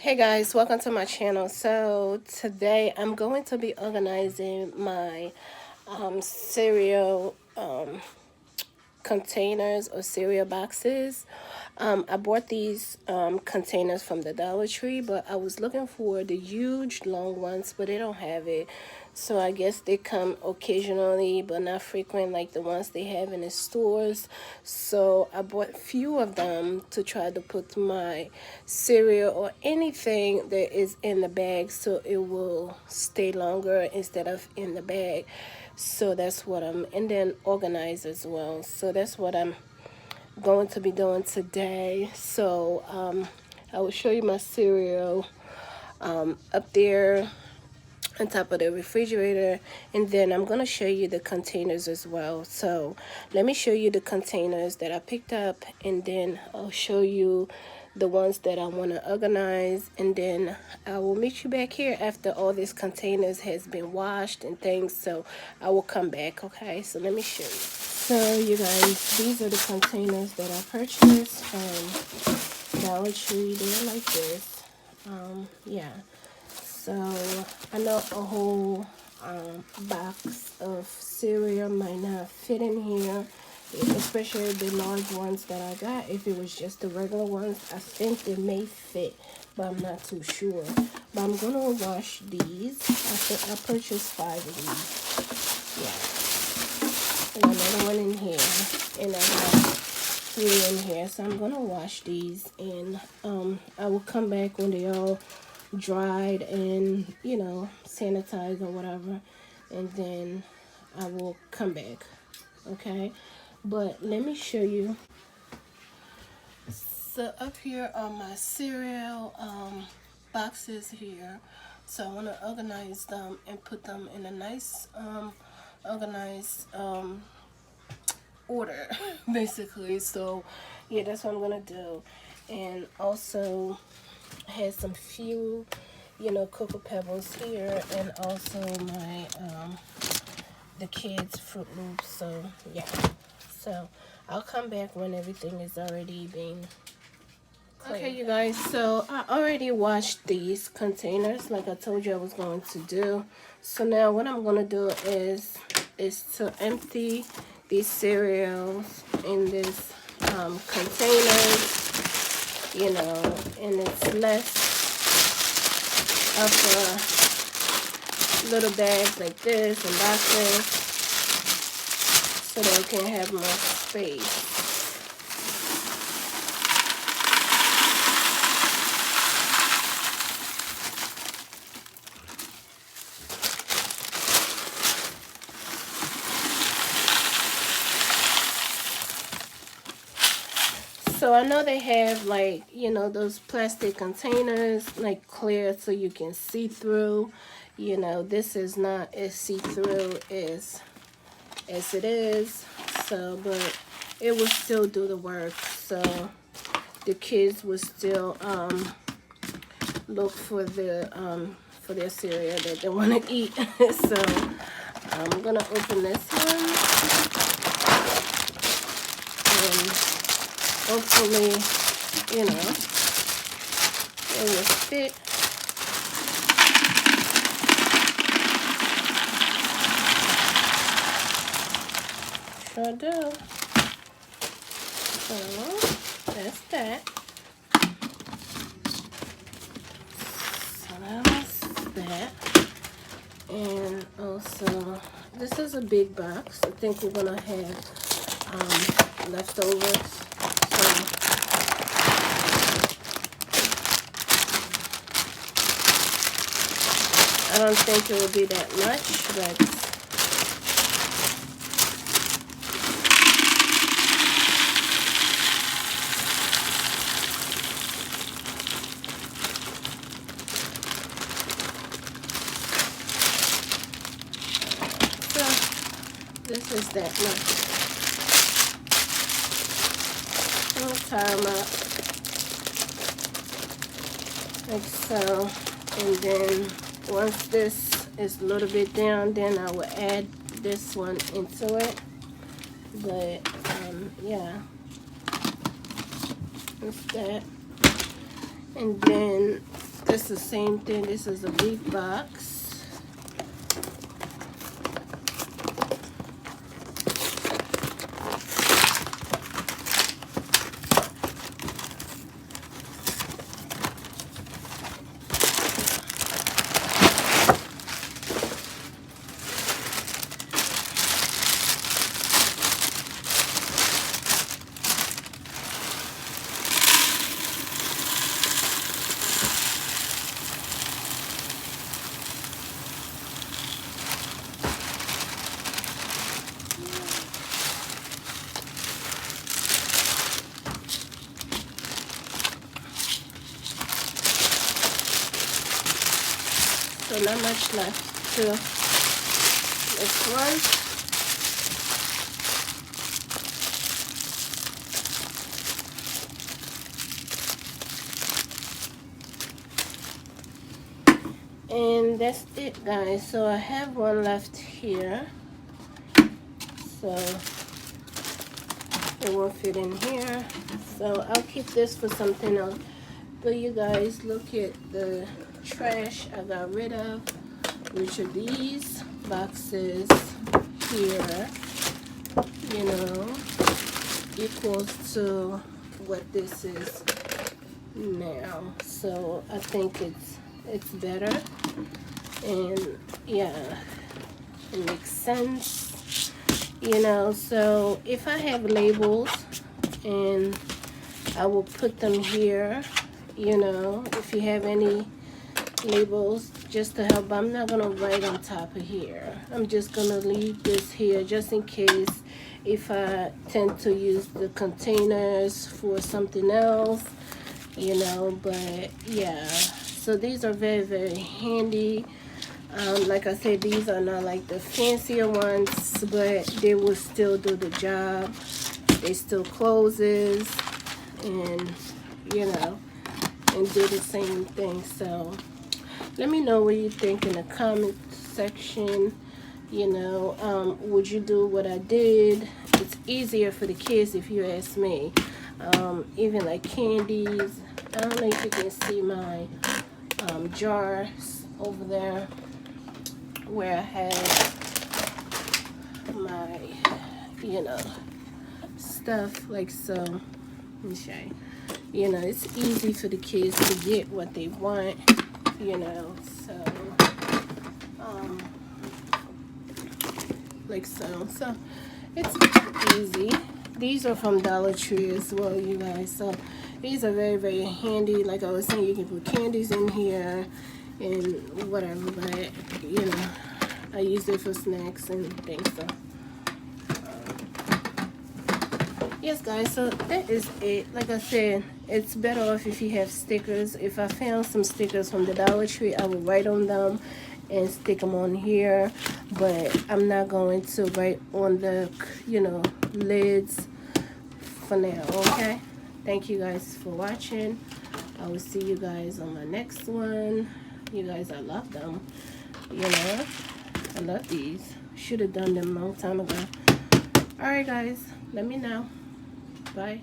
Hey guys, welcome to my channel. So today I'm going to be organizing my cereal containers or cereal boxes. I bought these containers from the Dollar Tree, but I was looking for the huge long ones, but they don't have it. So I guess they come occasionally, but not frequent like the ones they have in the stores. So I bought few of them to try to put my cereal or anything that is in the bag so it will stay longer instead of in the bag. So that's what and then organize as well. So that's what I'm going to be doing today. So I will show you my cereal up there on top of the refrigerator, and then I'm going to show you the containers as well. So let me show you the containers that I picked up, and then I'll show you the ones that I want to organize, and then I will meet you back here after all these containers has been washed and things. So I will come back. Okay, so let me show you. So you guys, these are the containers that I purchased from Dollar Tree. They're like this. Yeah, so I know a whole box of cereal might not fit in here, especially the large ones that I got. If it was just the regular ones, I think they may fit, but I'm not too sure. But I'm gonna wash these. I purchased 5 of these. Yeah, and another one in here, and I have 3 in here. So I'm gonna wash these, and I will come back when they all dried and sanitized or whatever, and then I will come back. Okay, but let me show you. So up here are my cereal boxes here. So I want to organize them and put them in a nice organized order basically. So yeah, that's what I'm gonna do. And also had some few Cocoa Pebbles here, and also my the kids Fruit Loops. So yeah, so I'll come back when everything is already being cleaned. Okay, you guys, so I already washed these containers like I told you I was going to do. So now what I'm gonna do is to empty these cereals in this containers, and it's less of little bags like this and boxes, so they can have more space. So I know they have like, those plastic containers, like clear so you can see through. This is not as see-through as it is. So, but it will still do the work. So the kids will still look for their cereal that they want to eat. So I'm gonna open this one, and hopefully, it will fit. Sure do. So that's that. So that's that. And also, this is a big box. I think we're gonna have leftovers. So I don't think it will be that much, but this is that much. I'll tie them up like so, and then once this is a little bit down, then I will add this one into it. But yeah, that's that. And then This is the same thing. This is a big box. So not much left to this one. And that's it, guys. So I have one left here. So it won't fit in here. So I'll keep this for something else. But you guys, look at the trash I got rid of, which are these boxes here, you know, equals to what this is now. So I think it's better, and yeah, it makes sense, you know. So if I have labels, and I will put them here, you know, if you have any labels, just to help. I'm not gonna write on top of here. I'm just gonna leave this here just in case if I tend to use the containers for something else, you know. But yeah, so these are very, very handy. Like I said, these are not like the fancier ones, but they will still do the job. They still closes, and you know, and do the same thing. So let me know what you think in the comment section. You know, would you do what I did? It's easier for the kids if you ask me. Even like candies. I don't know if you can see my jars over there where I have my, you know, stuff like so. Let me show you. You know, it's easy for the kids to get what they want, you know, so like so it's easy. These are from Dollar Tree as well, you guys. So these are very, very handy. Like I was saying, you can put candies in here and whatever, but you know, I use it for snacks and things. So yes, guys, so that is it. Like I said, it's better off if you have stickers. If I found some stickers from the Dollar Tree, I will write on them and stick them on here, but I'm not going to write on the, you know, lids for now. Okay, thank you guys for watching. I will see you guys on my next one. You guys, I love them, you know, I love these. Should have done them a long time ago. All right, guys, let me know. Bye.